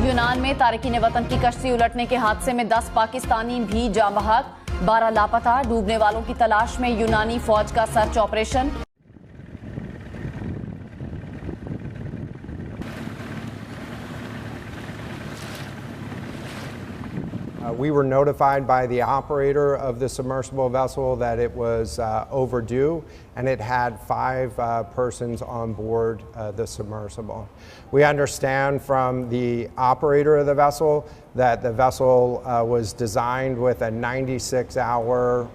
यूनान में तारकीन वतन की कश्ती उलटने के हादसे में 10 पाकिस्तानी भी जाँ बहक, 12 लापता। डूबने वालों की तलाश में यूनानी फौज का search operation. We were notified by the operator of the submersible vessel that it was overdue, and it had 5 persons on board the submersible. We understand from the operator of the vessel that the vessel was designed with a 96-hour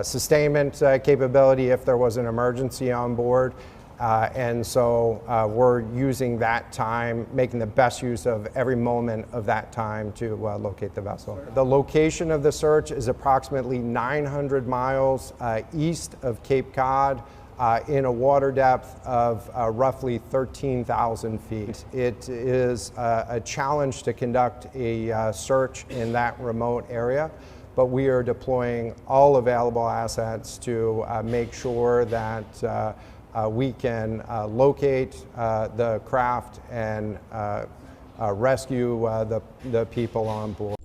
sustainment capability if there was an emergency on board. And so we're using that time, making the best use of every moment of that time to locate the vessel. The location of the search is approximately 900 miles east of Cape Cod in a water depth of roughly 13,000 feet. It is a challenge to conduct a search in that remote area, but we are deploying all available assets to make sure that we can locate the craft and rescue the people on board.